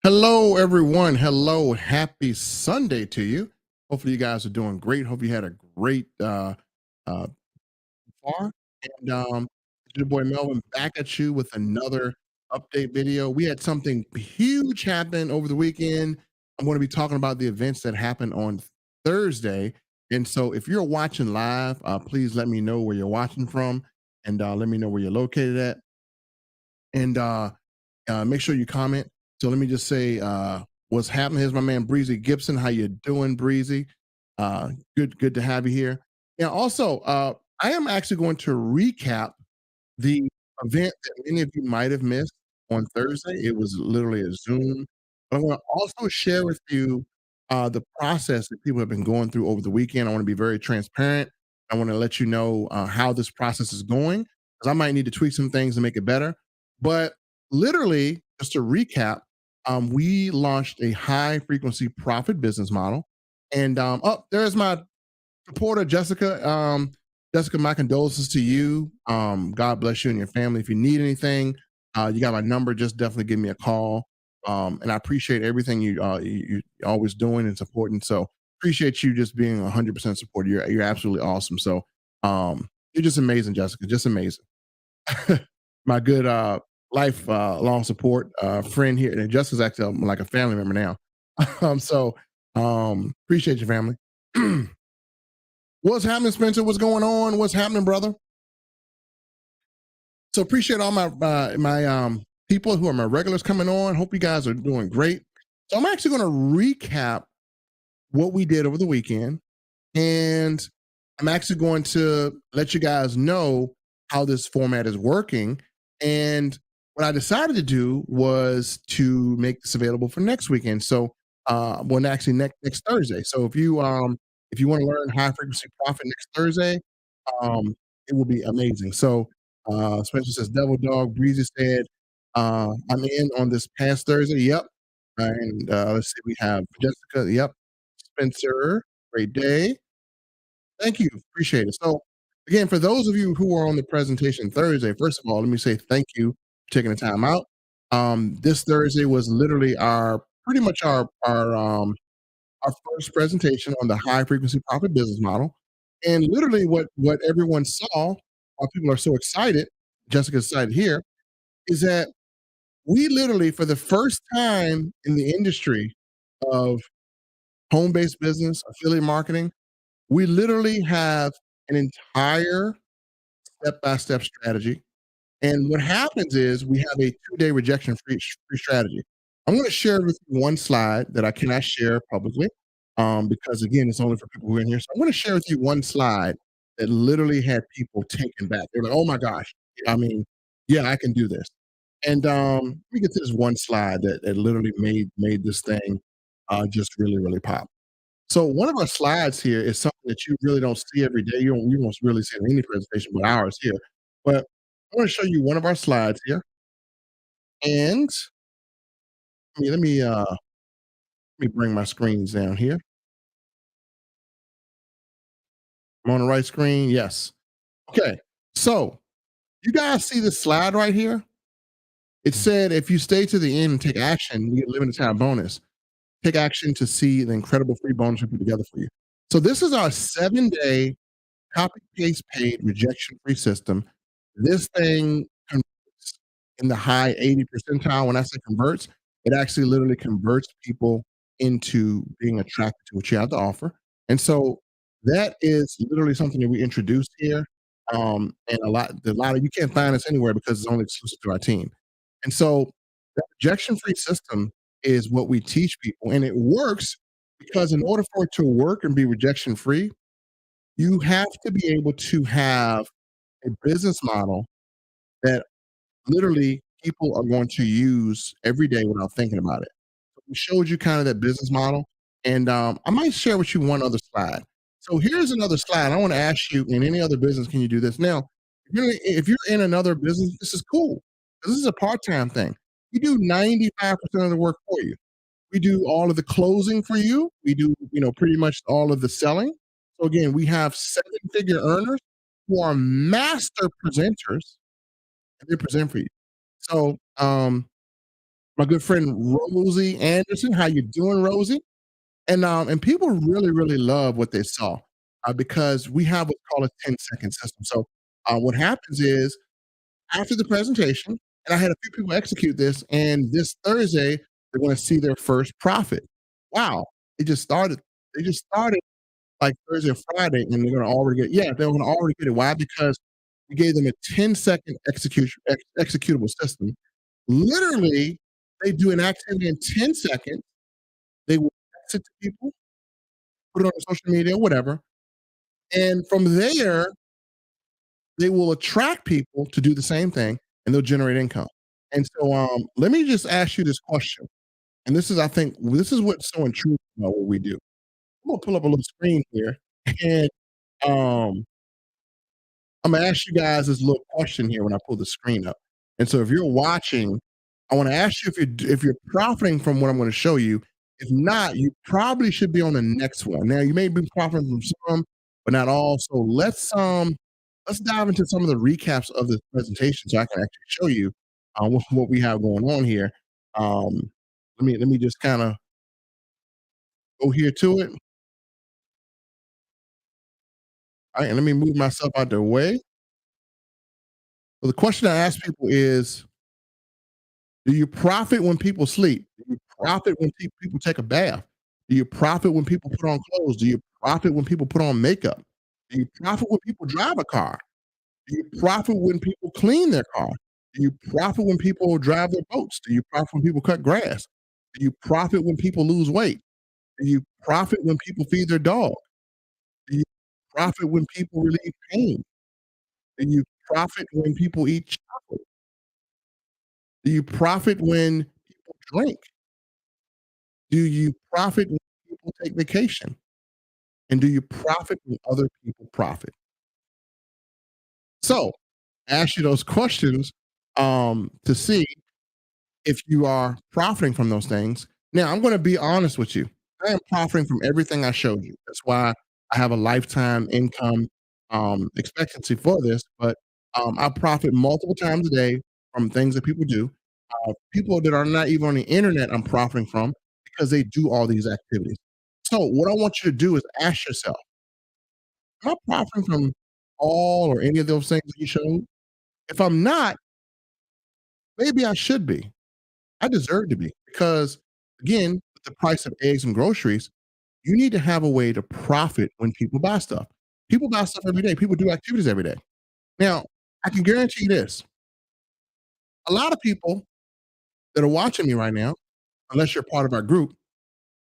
Hello, everyone. Hello. Happy Sunday to you. Hopefully, you guys are doing great. Hope you had a great uh, far. And it's your boy Melvin back at you with another update video. We had something huge happen over the weekend. I'm going to be talking about the events that happened on Thursday. And so, if you're watching live, please let me know where you're watching from and let me know where you're located at. And make sure you comment. So let me just say what's happening. Here's my man Breezy Gibson. How you doing, Breezy? Good to have you here. Yeah. Also, I am actually going to recap the event that many of you might have missed on Thursday. It was literally a Zoom. But I want to also share with you the process that people have been going through over the weekend. I want to be very transparent. I want to let you know how this process is going because I might need to tweak some things to make it better. But literally, just to recap, we launched a high frequency profit business model. And oh, there's my supporter, Jessica. Jessica, my condolences to you. God bless you and your family. If you need anything, you got my number. Just definitely give me a call. And I appreciate everything you always doing and supporting. So appreciate you just being 100% supportive. You're absolutely awesome. So you're just amazing, Jessica. Just amazing. My good life long support friend here, and Jessica's actually like a family member now. So appreciate your family. What's happening, Spencer? What's going on? What's happening, brother? So appreciate all my people who are my regulars coming on. Hope you guys are doing great. So I'm actually going to recap what we did over the weekend, and I'm actually going to let you guys know how this format is working. And what I decided to do was to make this available for next weekend. So, well, actually next Thursday. So if you want to learn high frequency profit next Thursday, it will be amazing. So, Spencer says, "Devil Dog." Breezy said, "I'm in on this past Thursday." Yep. And let's see, we have Jessica. Yep. Spencer. Great day. Thank you. Appreciate it. So, again, for those of you who are on the presentation Thursday, first of all, let me say thank you for taking the time out. This Thursday was literally our pretty much our first presentation on the high frequency profit business model. And literally, what everyone saw, why people are so excited, Jessica's excited here, is that we literally, for the first time in the industry of home based business, affiliate marketing, we literally have an entire step-by-step strategy. And what happens is we have a 2-day rejection-free strategy. I'm gonna share with you one slide that I cannot share publicly, because again, it's only for people who are in here. So I'm gonna share with you one slide that literally had people taken back. They're like, "Oh my gosh, I mean, yeah, I can do this." And, let me get to this one slide that literally made this thing, just really pop. So one of our slides here is something that you really don't see every day. You won't really see it in any presentation but ours here. But I want to show you one of our slides here. And let me bring my screens down here. I'm on the right screen. Yes. Okay. So you guys see this slide right here? It said if you stay to the end and take action, you get a limited time bonus. Take action to see the incredible free bonus we put together for you. So this is our 7-day copy paste paid rejection free system. This thing converts in the high 80 percentile. When I say converts, it actually literally converts people into being attracted to what you have to offer. And so that is literally something that we introduced here. And a lot of you can't find us anywhere because it's only exclusive to our team. And so the rejection free system is what we teach people, and it works because in order for it to work and be rejection free, you have to be able to have a business model that literally people are going to use every day without thinking about it. We showed you kind of that business model, and I might share with you one other slide. So here's another slide. I want to ask you, in any other business, can you do this? Now, if you're in another business, this is cool. This is a part-time thing. We do 95% of the work for you. We do all of the closing for you. We do, pretty much all of the selling. So again, we have seven-figure earners who are master presenters, and they present for you. So my good friend Rosie Anderson. How you doing, Rosie? And people really, really love what they saw, because we have what's called a 10-second system. So, what happens is after the presentation, and I had a few people execute this, and this Thursday, they're gonna see their first profit. Wow, it just started. They just started like Thursday or Friday, and they're gonna already get, yeah, they're gonna already get it. Why? Because we gave them a 10-second executable system. Literally, they do an activity in 10 seconds. They will text it to people, put it on social media, whatever, and from there, they will attract people to do the same thing, and they'll generate income. And so, let me just ask you this question, and this is, I think, this is what's so intriguing about what we do. I'm gonna pull up a little screen here, and um, I'm gonna ask you guys this little question here when I pull the screen up. And so, if you're watching, I want to ask you if you're profiting from what I'm going to show you. If not, you probably should be on the next one. Now, you may be profiting from some, but not all. So let's dive into some of the recaps of this presentation, so I can actually show you what we have going on here. Um, let me just kind of go here to it. All right, and let me move myself out the way. So the question I ask people is, do you profit when people sleep? Do you profit when people take a bath? Do you profit when people put on clothes? Do you profit when people put on makeup? Do you profit when people drive a car? Do you profit when people clean their car? Do you profit when people drive their boats? Do you profit when people cut grass? Do you profit when people lose weight? Do you profit when people feed their dog? Do you profit when people relieve pain? Do you profit when people eat chocolate? Do you profit when people drink? Do you profit when people take vacation? And do you profit when other people profit? So, ask you those questions to see if you are profiting from those things. Now, I'm going to be honest with you. I am profiting from everything I showed you. That's why I have a lifetime income expectancy for this. But I profit multiple times a day from things that people do. People that are not even on the internet, I'm profiting from because they do all these activities. So, what I want you to do is ask yourself, am I profiting from all or any of those things that you showed? If I'm not, maybe I should be. I deserve to be because, again, with the price of eggs and groceries, you need to have a way to profit when people buy stuff. People buy stuff every day. People do activities every day. Now, I can guarantee you this: a lot of people that are watching me right now, unless you're part of our group,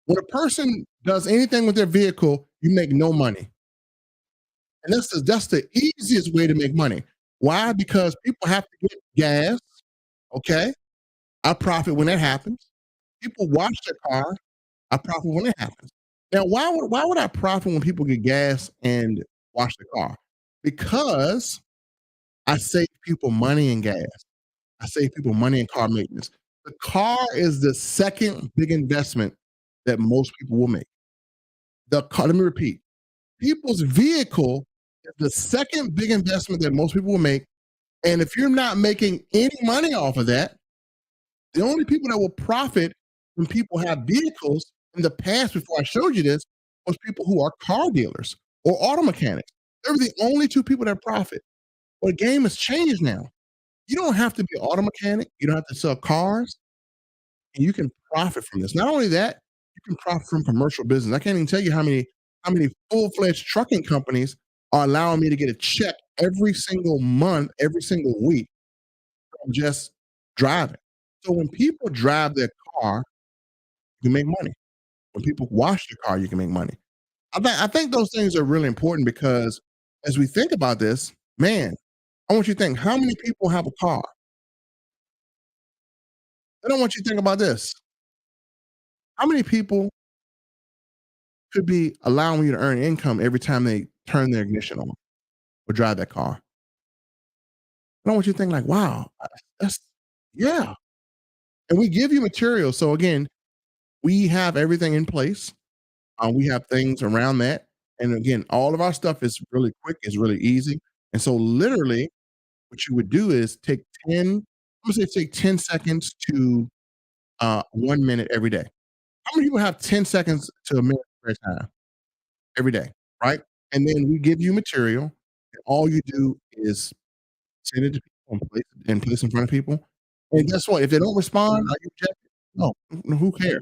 when a person does anything with their vehicle, you make no money, and that's the easiest way to make money. Why? Because people have to get gas. Okay, I profit when that happens. People wash their car. I profit when it happens. Now, why would I profit when people get gas and wash the car? Because I save people money in gas. I save people money in car maintenance. The car is the second big investment that most people will make. The car, let me repeat, people's vehicle is the second big investment that most people will make. And if you're not making any money off of that, the only people that will profit when people have vehicles in the past, before I showed you this, was people who are car dealers or auto mechanics. They're the only two people that profit. Well, the game has changed now. You don't have to be an auto mechanic. You don't have to sell cars, and you can profit from this. Not only that, you can profit from commercial business. I can't even tell you how many full-fledged trucking companies are allowing me to get a check every single month, every single week from just driving. So when people drive their car, you can make money. When people wash your car, you can make money. I think those things are really important because as we think about this, man, I want you to think how many people have a car? I don't want you to think about this. How many people could be allowing you to earn income every time they turn their ignition on or drive that car? I don't want you to think like, wow, that's yeah. And we give you material. So again, we have everything in place. We have things around that. And again, all of our stuff is really quick, it's really easy. And so literally what you would do is take 10, I'm gonna say take 10 seconds to 1 minute every day? How many people have 10 seconds to a minute spare time every day, right? And then we give you material, and all you do is send it to people and place in front of people. And guess what? If they don't respond, are you rejected? No, who cares,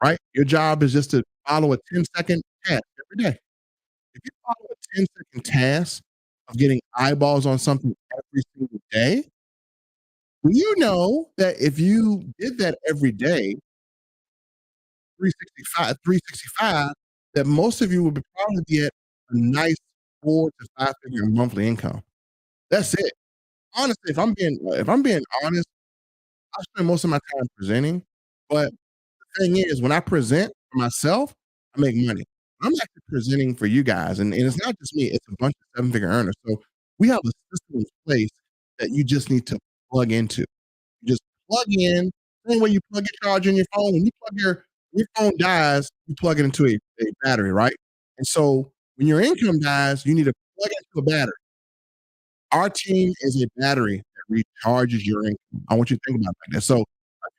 right? Your job is just to follow a 10-second task every day. If you follow a 10-second task of getting eyeballs on something every single day, do you know that if you did that every day, 365, that most of you would probably get a nice 4 to 5 figure monthly income. That's it. Honestly, if I'm being honest, I spend most of my time presenting, but the thing is, when I present for myself, I make money. I'm actually presenting for you guys, and it's not just me, it's a bunch of seven-figure earners. So we have a system in place that you just need to plug into. You just plug in, same way you plug your charger in your phone. When you plug your phone dies, you plug it into a battery, right? And so when your income dies, you need to plug it into a battery. Our team is a battery that recharges your income. I want you to think about it like that. So if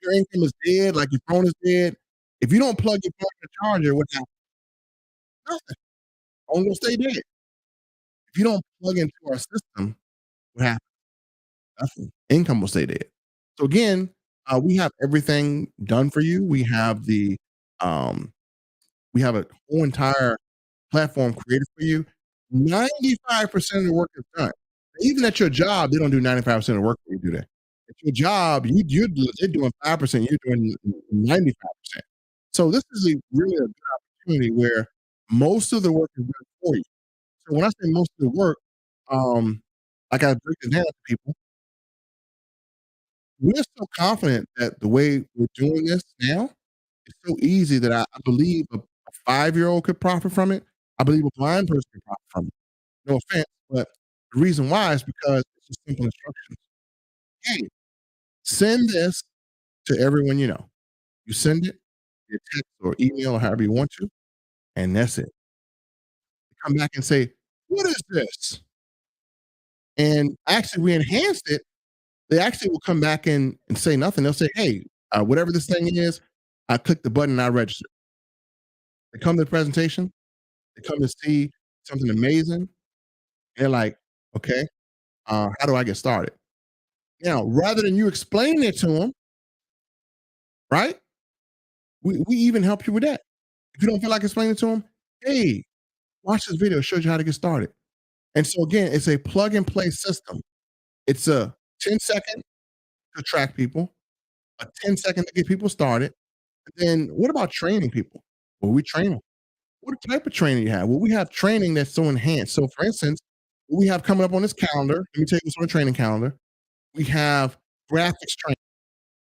your income is dead, like your phone is dead, if you don't plug your phone in the charger, what happens? Nothing. Phone will stay dead. If you don't plug into our system, what happens? Nothing. Income will stay dead. So again, we have everything done for you. Um, we have a whole entire platform created for you. 95% of the work is done. Even at your job, they don't do 95% of the work for you, do they? At your job, they're doing 5%, you're doing 95%. So this is a really a good opportunity where most of the work is done for you. So when I say most of the work, um, like I break it down to people, we're so confident that the way we're doing this now is so easy that I believe a 5-year-old could profit from it. I believe a blind person could profit from it. No offense, but the reason why is because it's just simple instructions. Hey, send this to everyone you know. You send it via text or email or however you want to, and that's it. Come back and say, "What is this?" And actually, we enhanced it. They actually will come back and say nothing. They'll say, "Hey, whatever this thing is, I clicked the button and I registered." They come to the presentation. They come to see something amazing. And they're like, "Okay, how do I get started?" Now, rather than you explaining it to them, right? We even help you with that. If you don't feel like explaining it to them, hey, watch this video. It shows you how to get started. And so again, it's a plug and play system. It's a 10-second to track people, a 10-second to get people started. And then what about training people? Well, we train them. What type of training you have? Well, we have training that's so enhanced. So for instance, what we have coming up on this calendar, let me tell you what's on the training calendar. We have graphics training,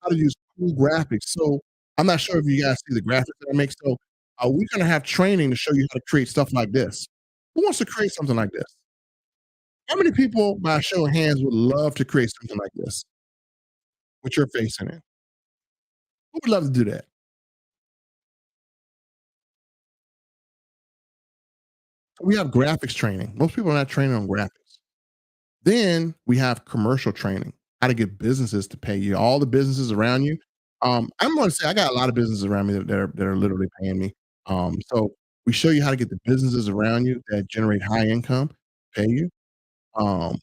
how to use cool graphics. So I'm not sure if you guys see the graphics that I make. So we're gonna have training to show you how to create stuff like this. Who wants to create something like this? How many people, by a show of hands, would love to create something like this with your face in it? Who would love to do that? We have graphics training. Most people are not training on graphics. Then we have commercial training, how to get businesses to pay you. All the businesses around you. I'm going to say I got a lot of businesses around me that are literally paying me. So we show you how to get the businesses around you that generate high income pay you. Um,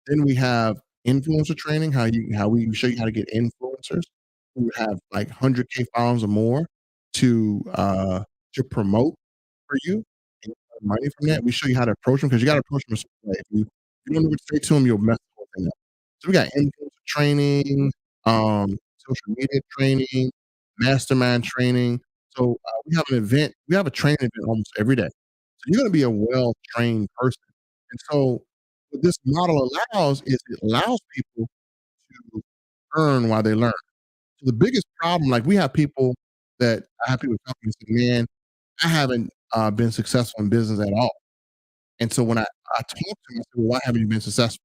Then we have influencer training, how we show you how to get influencers who have like 100K followers or more to promote for you and you earn money from that. We show you how to approach them because you gotta approach them a certain way. If you don't know what to say to them, you'll mess the whole thing up. So we got influencer training, social media training, mastermind training. So, we have a training event almost every day. So you're gonna be a well-trained person. And so what this model allows is it allows people to earn while they learn. So the biggest problem, like I have people tell me, say, "Man, I haven't been successful in business at all." And so when I talk to them, I say, "Well, why haven't you been successful?"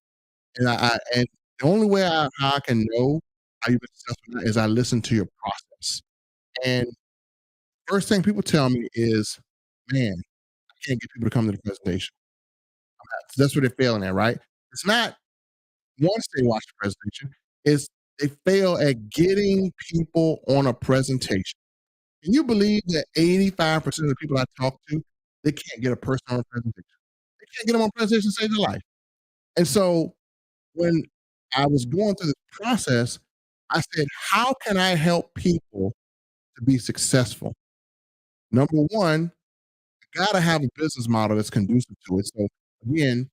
And the only way how I can know how you've been successful is I listen to your process. And first thing people tell me is, "Man, I can't get people to come to the presentation." That's where they're failing at, right? It's not once they watch the presentation, it's They fail at getting people on a presentation. Can you believe that 85% of the people I talk to, they can't get a person on a presentation? They can't get them on a presentation to save their life. And so when I was going through this process, I said, how can I help people to be successful? Number one, you gotta have a business model that's conducive to it. So again,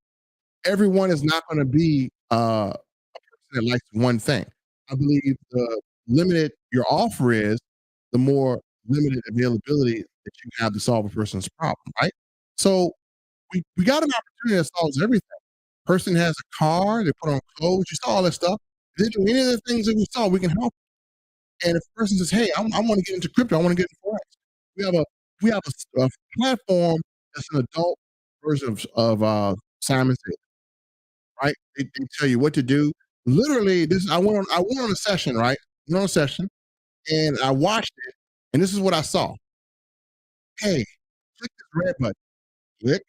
everyone is not going to be that likes one thing. I believe the limited your offer is, the more limited availability that you have to solve a person's problem, right? So we got an opportunity that solves everything. Person has a car, they put on clothes, you saw all that stuff. They do any of the things that we saw, we can help. And if a person says, "Hey, I want to get into crypto, I want to get into forex," we have a a platform that's an adult version of Simon Says, right? They tell you what to do. Literally, this I went on a session, right? Went on a session and I watched it, and this is what I saw. Hey, click this red button. Click.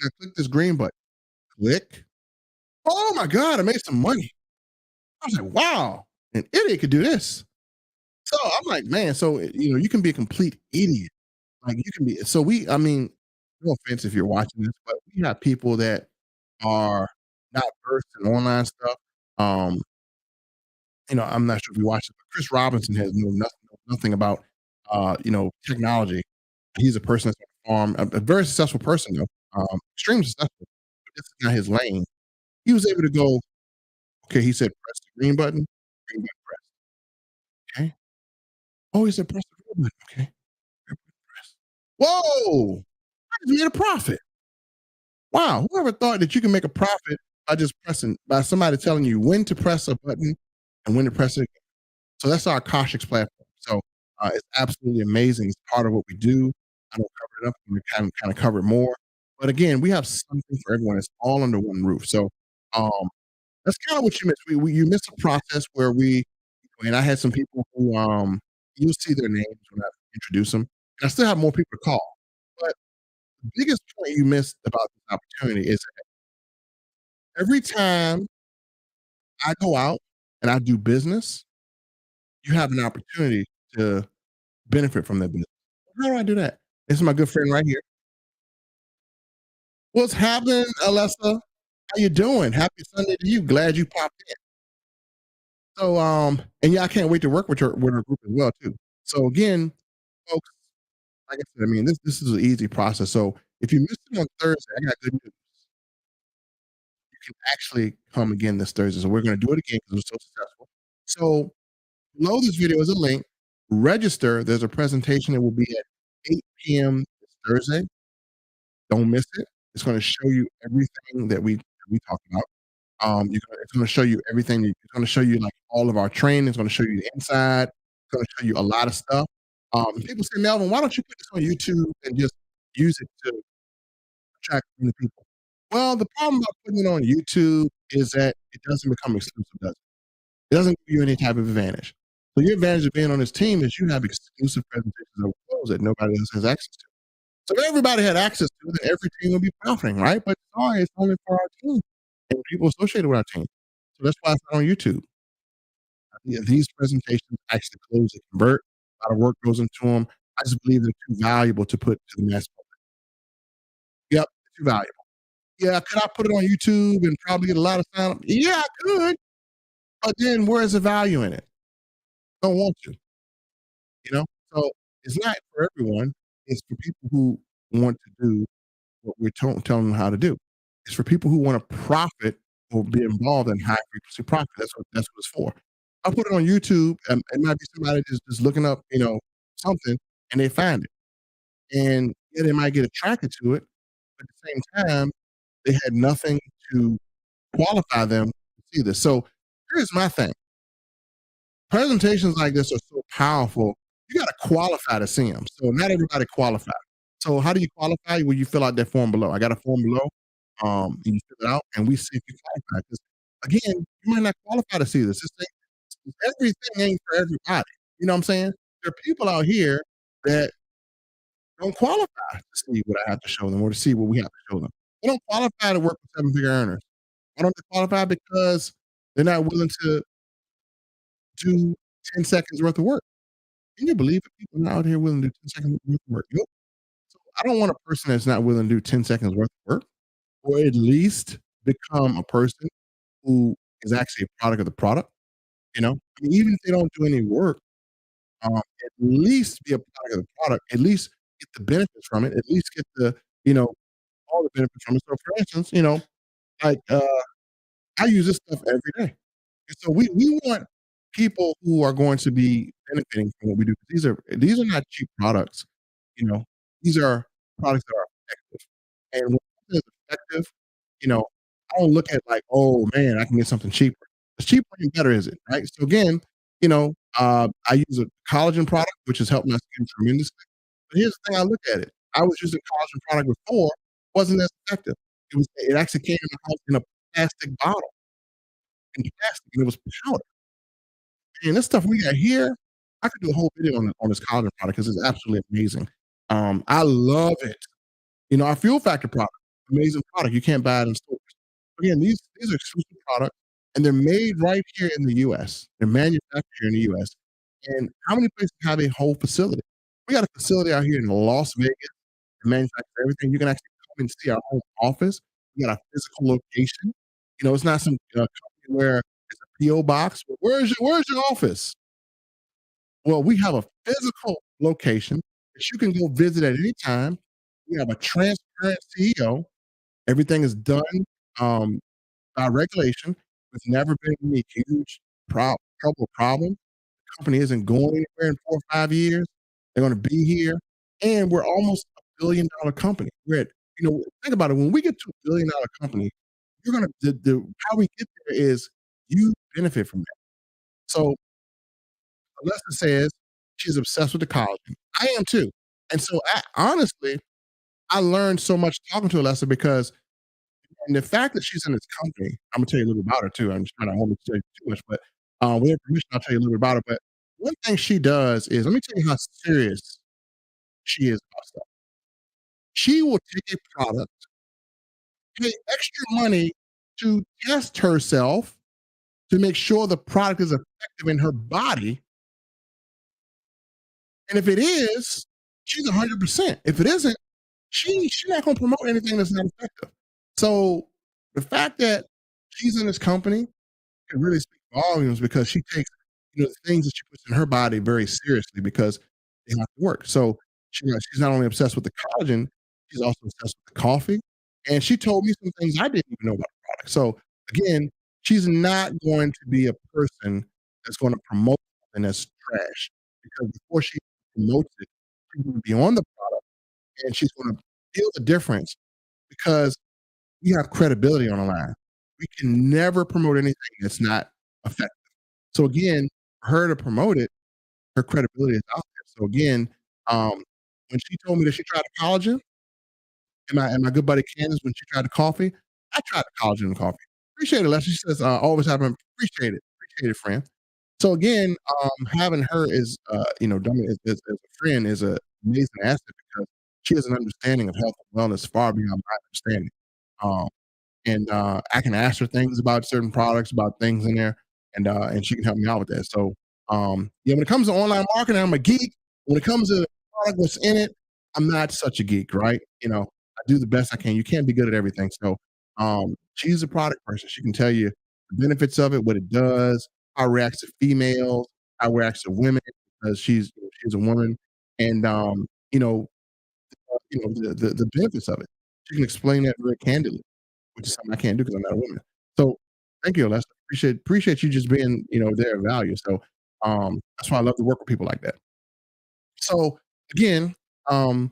Now click this green button. Click. Oh my God, I made some money. I was like, wow, an idiot could do this. So I'm like, man, so you can be a complete idiot. Like you can be so we I mean, no offense if you're watching this, but we have people that are not versed in online stuff. Um, I'm not sure if you watch it, but Chris Robinson has nothing about technology. He's a person that's on a farm, a very successful person though, extremely successful. But this is not his lane. He was able to go, okay, he said press the green button press. Okay. Oh, he said press the red button. Okay. Red button press. Whoa! I just made a profit. Wow, whoever thought that you can make a profit by somebody telling you when to press a button and when to press it. So that's our Koshik's platform. So it's absolutely amazing. It's part of what we do. I don't cover it up. We kind of cover it more. But again, we have something for everyone. It's all under one roof. So um, that's kind of what you missed. You missed a process where and I had some people who you'll see their names when I introduce them. And I still have more people to call. But the biggest point you missed about this opportunity is that every time I go out and I do business, you have an opportunity to benefit from that business. How do I do that? This is my good friend right here. What's happening, Alessa? How you doing? Happy Sunday to you. Glad you popped in. So, and yeah, I can't wait to work with her group as well too. So again, folks, like I said, I mean this is an easy process. So if you missed it on Thursday, I got good news. You can actually come again this Thursday. So we're going to do it again because it was so successful. So below this video is a link. Register. There's a presentation that will be at 8 p.m. this Thursday. Don't miss it. It's going to show you everything that we talked about. It's going to show you everything. It's going to show you like all of our training. It's going to show you the inside. It's going to show you a lot of stuff. People say, Melvin, why don't you put this on YouTube and just use it to attract new people? Well, the problem about putting it on YouTube is that it doesn't become exclusive, does it? It doesn't give you any type of advantage. So your advantage of being on this team is you have exclusive presentations of clothes that nobody else has access to. So if everybody had access to it, then every team would be profiting, right? But sorry, it's only for our team and people associated with our team. So that's why it's not on YouTube. Yeah, these presentations actually close and convert. A lot of work goes into them. I just believe they're too valuable to put to the mass public. Yep, too valuable. Yeah, could I put it on YouTube and probably get a lot of sign? Yeah, I could. But then where's the value in it? Don't want to, you know? So it's not for everyone. It's for people who want to do what we're telling them how to do. It's for people who want to profit or be involved in high frequency profit. That's what it's for. I put it on YouTube, and it might be somebody just looking up, something, and they find it, and yeah, they might get attracted to it. But at the same time, they had nothing to qualify them to see this. So here's my thing: presentations like this are so powerful. You got to qualify to see them. So not everybody qualifies. So how do you qualify? Well, you fill out that form below. I got a form below. You fill it out, and we see if you qualify. 'Cause again, you might not qualify to see this. Everything ain't for everybody. You know what I'm saying? There are people out here that don't qualify to see what I have to show them or to see what we have to show them. They don't qualify to work with seven-figure earners. Why don't they qualify? Because They're not willing to do 10 seconds worth of work. Can you believe it? People out here willing to do 10 seconds worth of work? Yep. So I don't want a person that's not willing to do 10 seconds worth of work, or at least become a person who is actually a product of the product, you know? I mean, even if they don't do any work, at least be a product of the product, at least get the benefits from it, at least get the, you know, all the benefits from it. So for instance, like, I use this stuff every day. And so we want people who are going to be benefiting from what we do. These are not cheap products, you know. These are products that are effective. And when something is effective, you know, I don't look at like, "Oh, man, I can get something cheaper." It's cheaper and better, is it, right? So again, I use a collagen product, which has helped my skin tremendously. But here's the thing, I look at it. I was using collagen product before, wasn't as effective. It actually came in the house in a plastic bottle, and it was powder. And this stuff we got here, I could do a whole video on this collagen product because it's absolutely amazing. I love it. Our Fuel Factor product, amazing product. You can't buy it in stores. Again, these are exclusive products, and they're made right here in the US. They're manufactured here in the US. And how many places have a whole facility? We got a facility out here in Las Vegas that manufactures everything. You can actually come and see our home office. We got a physical location. It's not some company where it's a PO box. Where's your office? Well, we have a physical location that you can go visit at any time. We have a transparent CEO. Everything is done um, by regulation. There's never been any huge trouble problem. Company isn't going anywhere in 4 or 5 years. They're gonna be here, and we're almost a billion-dollar company. Think about it, when we get to a billion-dollar company, you're gonna the how we get there is you benefit from that. So, Alexa says she's obsessed with the collagen. I am too, and so, honestly, I learned so much talking to Alexa because and the fact that she's in this company, Imma tell you a little bit about her too. I'm just trying to hold me to too much, but, with your permission, I'll tell you a little bit about her, but one thing she does is let me tell you how serious she is about stuff. She will take a product, pay extra money to test herself to make sure the product is effective in her body, and if it is, she's 100%. If it isn't, she's not gonna promote anything that's not effective. So, the fact that she's in this company can really speak volumes because she takes, the things that she puts in her body very seriously because they have to work. So she's not only obsessed with the collagen, she's also obsessed with the coffee. And she told me some things I didn't even know about the product. So again, she's not going to be a person that's going to promote something that's trash because before she promotes it, she's going to be on the product and she's going to feel the difference because we have credibility on the line. We can never promote anything that's not effective. So again, for her to promote it, her credibility is out there. So again, when she told me that she tried the collagen, and my good buddy Candace, when she tried the coffee, I tried the collagen and coffee. Appreciate it, Leslie. She says, always have appreciate it, friend. So again, having her as Dummy as a friend is a amazing asset because she has an understanding of health and wellness far beyond my understanding. Um, and I can ask her things about certain products, about things in there, and she can help me out with that. So, yeah, when it comes to online marketing, I'm a geek. When it comes to the product, what's in it, I'm not such a geek, right? I do the best I can. You can't be good at everything. So, she's a product person. She can tell you the benefits of it, what it does, how it reacts to females, how it reacts to women because she's a woman, and the benefits of it. She can explain that very candidly, which is something I can't do because I'm not a woman. So thank you, Lester. Appreciate you just being, there of value. So that's why I love to work with people like that. So again, um,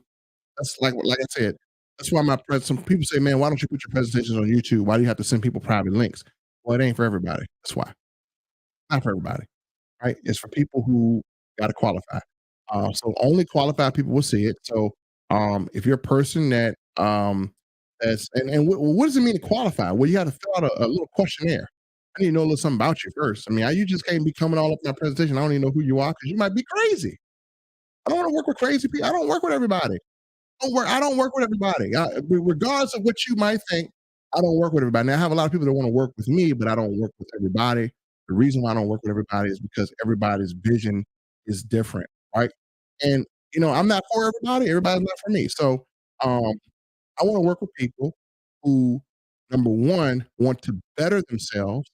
that's like I said, that's why some people say, man, why don't you put your presentations on YouTube? Why do you have to send people private links? Well, it ain't for everybody. That's why. Not for everybody, right? It's for people who got to qualify. So only qualified people will see it. So if you're a person that that's and what does it mean to qualify? Well, you got to fill out a little questionnaire. I need to know a little something about you first. I mean, you just can't be coming all up in my presentation. I don't even know who you are because you might be crazy. I don't want to work with crazy people. I don't work with everybody. I don't work with everybody. Regardless of what you might think, I don't work with everybody. Now, I have a lot of people that want to work with me, but I don't work with everybody. The reason why I don't work with everybody is because everybody's vision is different, right? And I'm not for everybody. Everybody's not for me. So um, I want to work with people who, number one, want to better themselves.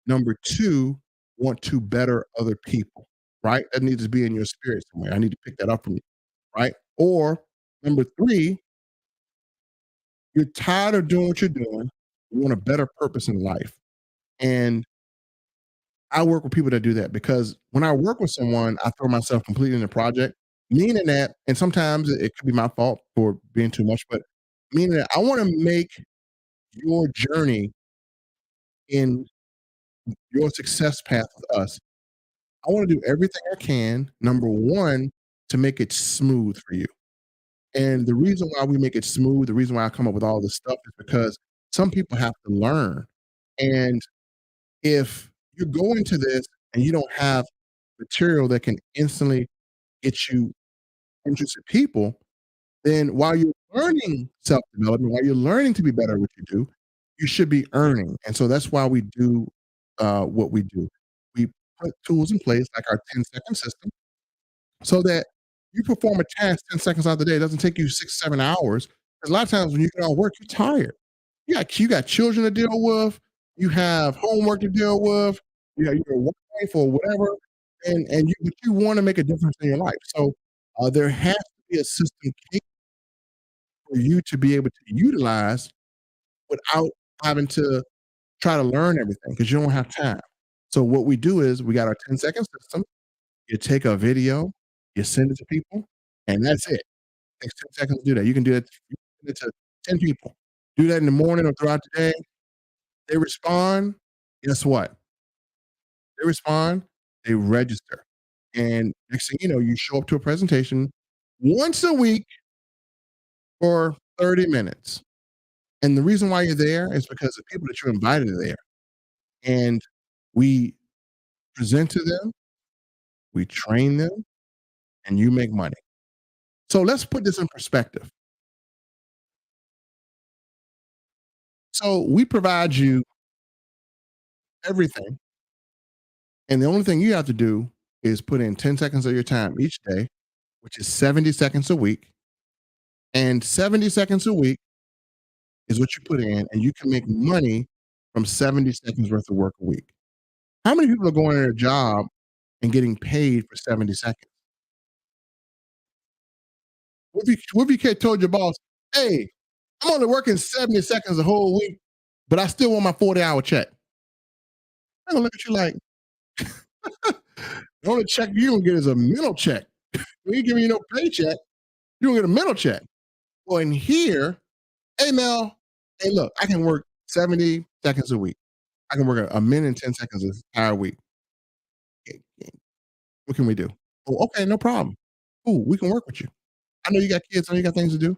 Number two, want to better other people, right? That needs to be in your spirit somewhere. I need to pick that up from you, right? Or number three, you're tired of doing what you're doing. You want a better purpose in life. And I work with people that do that because when I work with someone, I throw myself completely in the project, meaning that, and sometimes it could be my fault for being too much, but meaning that I want to make your journey in your success path with us. I want to do everything I can, number one, to make it smooth for you. And the reason why we make it smooth, the reason why I come up with all this stuff is because some people have to learn. And if you go into this and you don't have material that can instantly get you interested people, then while you're learning self development, while you're learning to be better at what you do, you should be earning. And so that's why we do what we do. We put tools in place like our 10-second system so that you perform a task 10 seconds out of the day. It doesn't take you 6, 7 hours. Because a lot of times when you get off work, you're tired. You got children to deal with, you have homework to deal with, your wife or whatever, and you want to make a difference in your life. So there has to be a system for you to be able to utilize without having to try to learn everything because you don't have time. So what we do is we got our 10-second system. You take a video, you send it to people, and that's it. It takes 10 seconds to do that. You can do that. You can send it to 10 people. Do that in the morning or throughout the day. They respond. Guess what? They respond. They register, and next thing you know, you show up to a presentation once a week for 30 minutes. And the reason why you're there is because the people that you invited are there. And we present to them, we train them, and you make money. So let's put this in perspective. So we provide you everything, and the only thing you have to do is put in 10 seconds of your time each day, which is 70 seconds a week. And 70 seconds a week is what you put in, and you can make money from 70 seconds worth of work a week. How many people are going to their job and getting paid for 70 seconds? What if you kid told your boss, hey, I'm only working 70 seconds the whole week, but I still want my 40-hour check? I'm gonna look at you like, the only check you gonna get is a mental check. We ain't giving you no paycheck. You don't get a mental check. Well, in here, hey Mel, hey look, I can work 70 seconds a week. I can work a minute and 10 seconds this entire week. What can we do? Oh, okay, no problem. Cool, we can work with you. I know you got kids, I know you got things to do.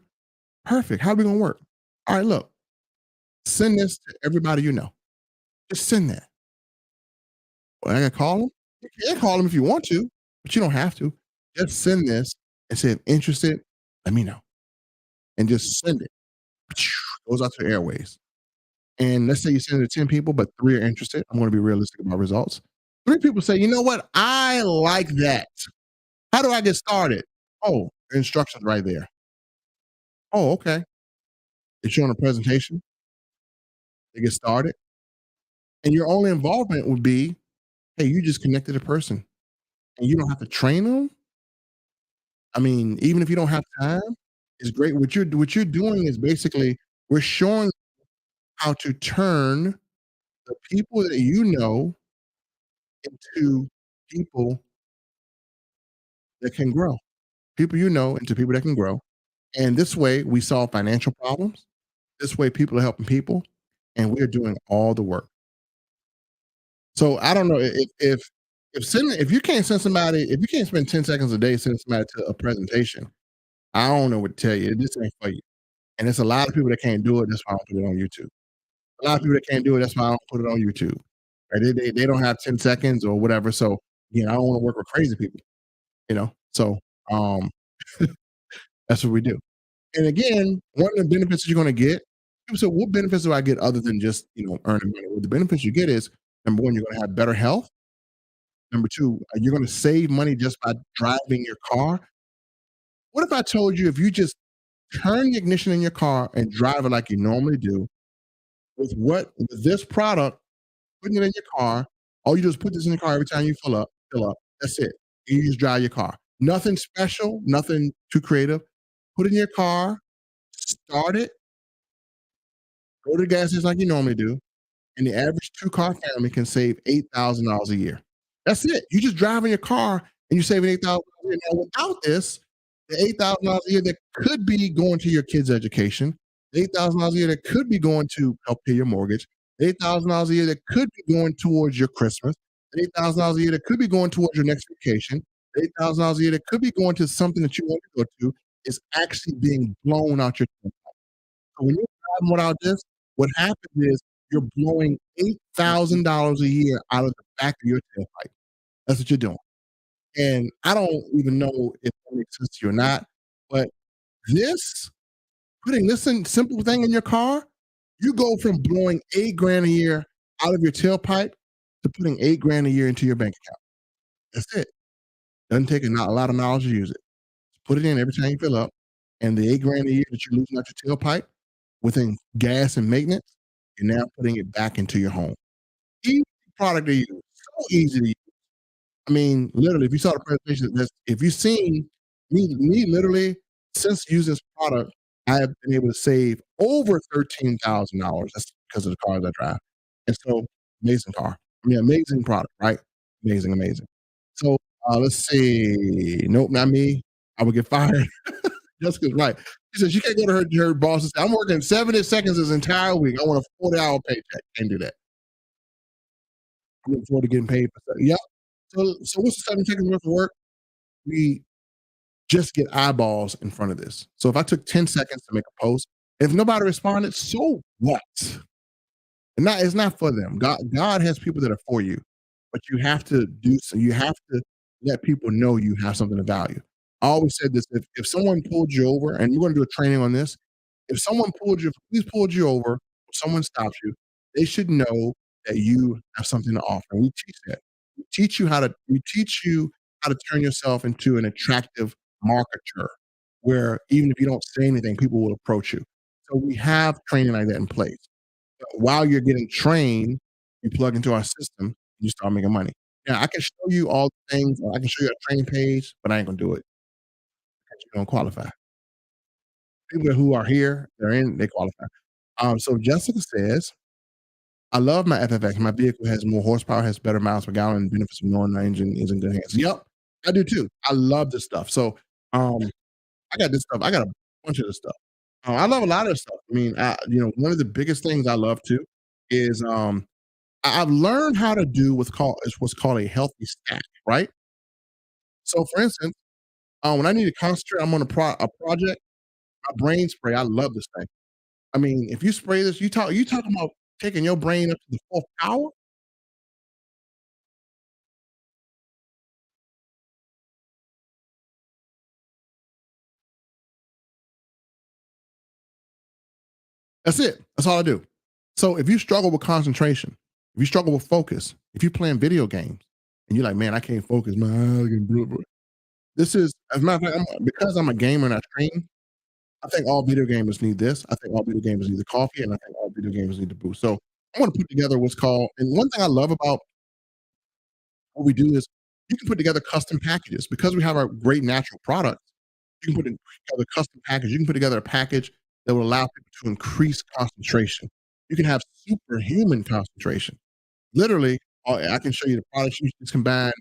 Perfect. How are we gonna work? All right, look, send this to everybody you know. Just send that. Well, I gotta call them. You can call them if you want to, but you don't have to. Just send this and say, if interested, let me know. And just send it. Goes out to the airways. And let's say you send it to 10 people, but three are interested. I'm gonna be realistic about results. Three people say, you know what? I like that. How do I get started? Oh, instructions right there. Oh, okay. They show on a presentation, they get started. And your only involvement would be, hey, you just connected a person and you don't have to train them. I mean, even if you don't have time, it's great. What you're doing is basically we're showing how to turn the people that you know into people that can grow. People you know into people that can grow. And this way we solve financial problems. This way people are helping people and we're doing all the work. So I don't know if you can't send somebody, if you can't spend 10 seconds a day sending somebody to a presentation, I don't know what to tell you. This ain't for you. And there's a lot of people that can't do it. That's why I don't put it on YouTube. A lot of people that can't do it. That's why I don't put it on YouTube. Right? They don't have 10 seconds or whatever. So I don't want to work with crazy people. So um that's what we do. And again, one of the benefits that you're going to get, So what benefits do I get other than just, earning money? Well, the benefits you get is number one, you're going to have better health. Number two, you're going to save money just by driving your car. What if I told you if you just turn the ignition in your car and drive it like you normally do with this product, putting it in your car, all you do is put this in your car every time you fill up. That's it. You just drive your car. Nothing special, nothing too creative. Put it in your car, start it, go to the gas station like you normally do, and the average two-car family can save $8,000 a year. That's it. You just drive in your car and you're saving $8,000 a year. Now, without this, the $8,000 a year that could be going to your kids' education, the $8,000 a year that could be going to help pay your mortgage, the $8,000 a year that could be going towards your Christmas, the $8,000 a year that could be going towards your next vacation, the $8,000 a year that could be going to something that you want to go to is actually being blown out your tailpipe. So when you're driving without this, what happens is you're blowing $8,000 a year out of the back of your tailpipe. That's what you're doing. And I don't even know if that makes sense to you or not, but this, putting this in simple thing in your car, you go from blowing 8 grand a year out of your tailpipe to putting 8 grand a year into your bank account. That's it. Doesn't take a lot of knowledge to use it. Put it in every time you fill up, and the 8 grand a year that you're losing out your tailpipe within gas and maintenance, you're now putting it back into your home. Easy product to use, so easy to use. I mean, literally, if you saw the presentation, if you've seen me literally since using this product, I have been able to save over $13,000. That's because of the cars I drive. And so, amazing car. I mean, amazing product, right? Amazing, amazing. So let's see. Nope, not me. I would get fired. Jessica's right. She said she can't go to her boss and say, I'm working 70 seconds this entire week. I want a 40-hour paycheck. Can't do that. I'm looking forward to getting paid for that. Yep. So what's the 7 seconds worth of work? We just get eyeballs in front of this. So if I took 10 seconds to make a post, if nobody responded, so what? And not it's not for them. God has people that are for you, but you have to do so. You have to let people know you have something of value. I always said this: if someone pulled you over, and you're going to do a training on this, if someone pulled you over, or someone stops you, they should know that you have something to offer. And we teach that. We teach you how to turn yourself into an attractive marketer, where even if you don't say anything, people will approach you. So we have training like that in place. While you're getting trained, you plug into our system, and you start making money. Yeah, I can show you all the things, or I can show you a training page, but I ain't gonna do it because you don't qualify. People who are here, they qualify. So Jessica says, I love my FFX. My vehicle has more horsepower, has better miles per gallon, and benefits from knowing my engine is in good hands. Yep, I do too. I love this stuff. So um, I got this stuff. I got a bunch of this stuff. I love a lot of this stuff. I mean, one of the biggest things I love too is I've learned how to do what's called a healthy stack, right? So, for instance, when I need to concentrate, I'm on a project. My brain spray, I love this thing. I mean, if you spray this, you talking about taking your brain up to the fourth power? That's it. That's all I do. So if you struggle with concentration, if you struggle with focus, if you're playing video games and you're like, man, I can't focus, man, I can blah, blah." This is, as a matter of fact, because I'm a gamer and I stream, I think all video gamers need this. I think all video gamers need the coffee, and I think all video gamers need the boost. So I want to put together what's called, and one thing I love about what we do is you can put together custom packages because we have our great natural products. You can put together a custom package. You can put together a package that will allow people to increase concentration. You can have superhuman concentration. Literally, I can show you the products you just combine,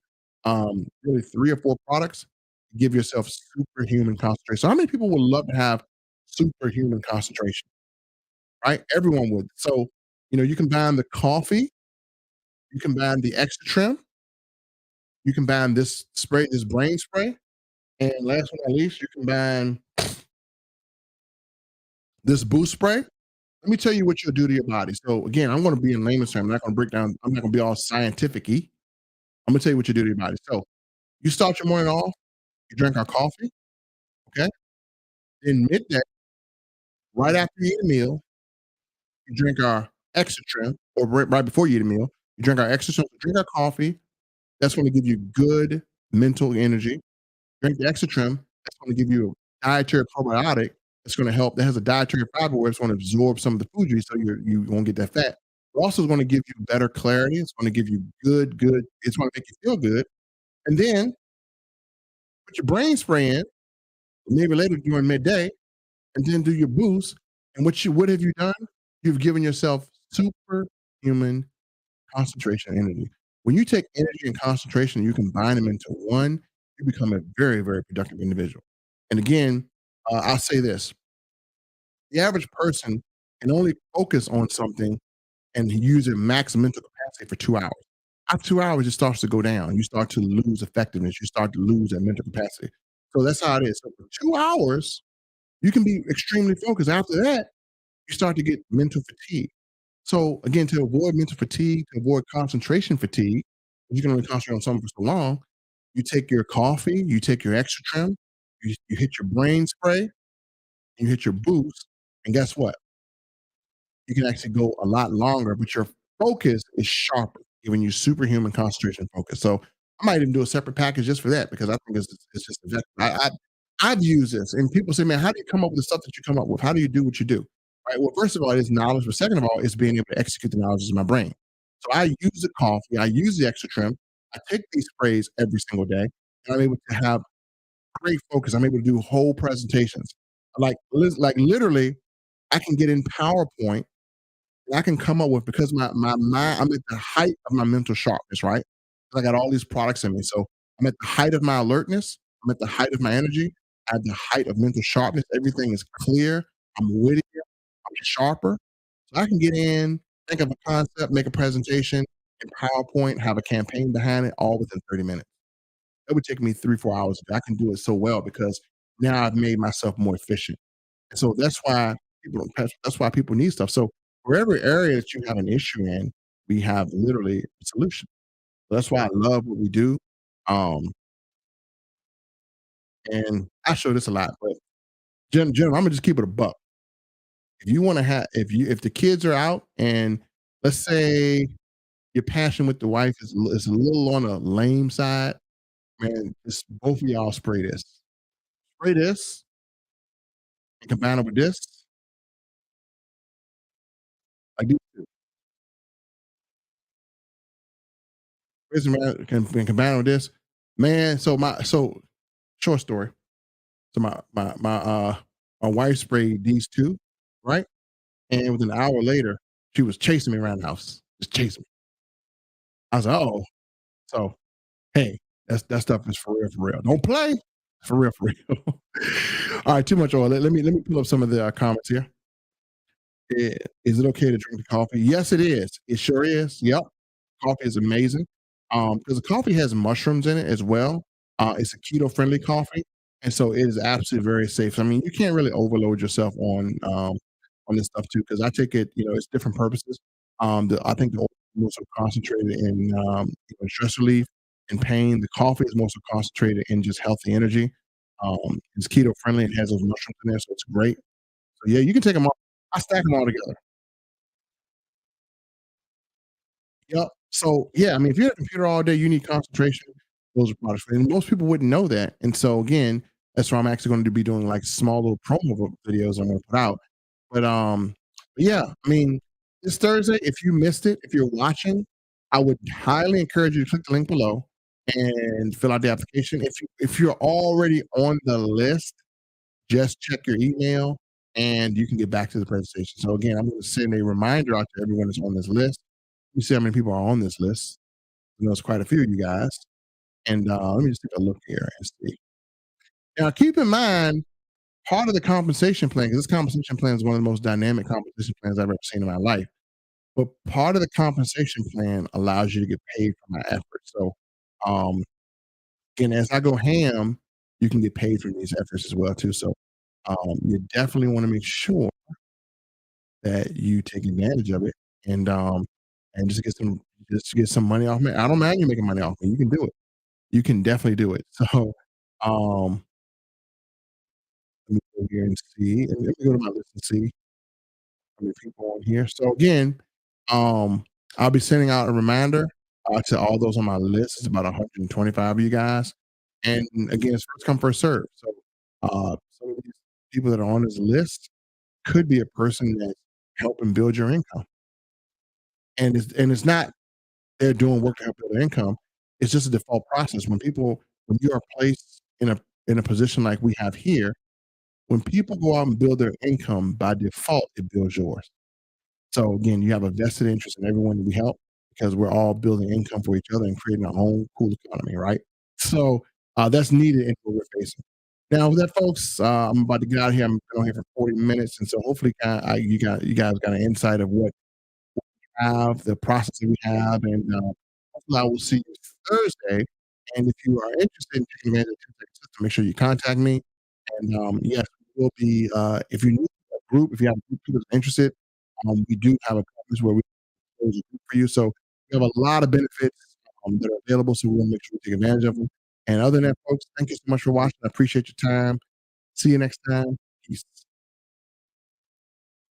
really 3 or 4 products to give yourself superhuman concentration. So, how many people would love to have superhuman concentration? Right? Everyone would. So, you combine the coffee, you combine the extra trim, you combine this spray, this brain spray, and last but not least, you combine this boost spray. Let me tell you what you'll do to your body. So again, I'm going to be in layman's terms. I'm not going to break down. I'm not going to be all scientific-y. I'm going to tell you what you do to your body. So you start your morning off. You drink our coffee. Okay. Then midday, right after you eat a meal, you drink our extra trim, or right before you eat a meal, you drink our extra trim, drink our coffee. That's going to give you good mental energy. Drink the extra trim. That's going to give you a dietary probiotic. That's going to help. That has a dietary fiber where it's going to absorb some of the food you eat, so you won't get that fat. It also is going to give you better clarity. It's going to give you good. It's going to make you feel good. And then put your brain spray in, maybe later during midday, and then do your boost. And what have you done? You've given yourself superhuman concentration energy. When you take energy and concentration, you combine them into one, you become a very productive individual. And again, I'll say this: the average person can only focus on something and use their max mental capacity for 2 hours. After 2 hours, it starts to go down. You start to lose effectiveness. You start to lose that mental capacity. So that's how it is. So for 2 hours, you can be extremely focused. After that, you start to get mental fatigue. So again, to avoid mental fatigue, to avoid concentration fatigue, you can only concentrate on something for so long. You take your coffee, you take your extra trim, you hit your brain spray, you hit your boost, and guess what? You can actually go a lot longer, but your focus is sharper, giving you superhuman concentration focus. So I might even do a separate package just for that because I think it's just effective. I've used this, and people say, "Man, how do you come up with the stuff that you come up with? How do you do what you do?" Right. Well, first of all, it is knowledge, but second of all, it's being able to execute the knowledge in my brain. So I use the coffee, I use the extra trim, I take these sprays every single day, and I'm able to have great focus. I'm able to do whole presentations. Like literally, I can get in PowerPoint and I can come up with because my mind, I'm at the height of my mental sharpness, right? I got all these products in me. So I'm at the height of my alertness, I'm at the height of my energy, at the height of mental sharpness. Everything is clear. I'm wittier, I'm sharper. So I can get in, think of a concept, make a presentation in PowerPoint, have a campaign behind it, all within 30 minutes. It would take me 3, 4 hours. I can do it so well because now I've made myself more efficient. And so that's why people need stuff. So for every area that you have an issue in, we have literally a solution. So that's why I love what we do. Um, and I show this a lot, but Jim, I'm gonna just keep it a buck. If you want to have, if the kids are out, and let's say your passion with the wife is a little on the lame side, man, just both of y'all spray this, and combine it with this. Like this, man, can combine it with this, man. So short story. So my wife sprayed these two, right? And within an hour later, she was chasing me around the house, just chasing me. I was like, "Oh." So, hey, that stuff is for real, for real. Don't play. For real, for real. All right, too much oil. Let me pull up some of the comments here. Is it okay to drink the coffee? Yes, it is. It sure is. Yep. Coffee is amazing. Because the coffee has mushrooms in it as well. It's a keto friendly coffee, and so it is absolutely very safe. I mean, you can't really overload yourself on this stuff too, because I take it. It's different purposes. I think the oil is more so concentrated in stress relief and pain. The coffee is more so concentrated in just healthy energy. It's keto friendly. It has those mushrooms in there, so it's great. So yeah, you can take them all. I stack them all together. Yep. So, yeah, I mean, if you're at a computer all day, you need concentration, those are products for you, and most people wouldn't know that, and so, again, that's why I'm actually gonna be doing, like, small little promo videos I'm gonna put out, but, yeah, I mean, this Thursday, if you missed it, if you're watching, I would highly encourage you to click the link below and fill out the application. If you're already on the list, just check your email, and you can get back to the presentation. So, again, I'm gonna send a reminder out to everyone that's on this list. You see how many people are on this list. I know it's quite a few of you guys. And let me just take a look here and see. Now, keep in mind, part of the compensation plan, because this compensation plan is one of the most dynamic compensation plans I've ever seen in my life. But part of the compensation plan allows you to get paid for my efforts. So, um, again, as I go ham, you can get paid for these efforts as well too. So, you definitely want to make sure that you take advantage of it and just get some money off me. I don't mind you making money off me. You can do it. You can definitely do it. So, um, let me go here and see, and let me go to my list and see. so many people on here. So again, um, I'll be sending out a reminder to all those on my list. It's about 125 of you guys, and again, it's first come first serve. So some of these people that are on this list could be a person that's helping build your income, and it's not they're doing work to help build their income. It's just a default process when you are placed in a position like we have here. When people go out and build their income, by default, it builds yours. So again, you have a vested interest in everyone that we help because we're all building income for each other and creating our own cool economy, right? So that's needed in what we're facing. Now, with that, folks, I'm about to get out of here. I'm been on here for 40 minutes, and so hopefully, you guys got an insight of what we have, the process that we have, and hopefully, I will see you Thursday. And if you are interested in taking advantage of the 2 system, make sure you contact me. And yes, we will be. If you need a group, if you have a group that's interested, we do have a conference where we close a group for you. So we have a lot of benefits that are available. So we want to make sure we take advantage of them. And other than that, folks, thank you so much for watching. I appreciate your time. See you next time. Peace.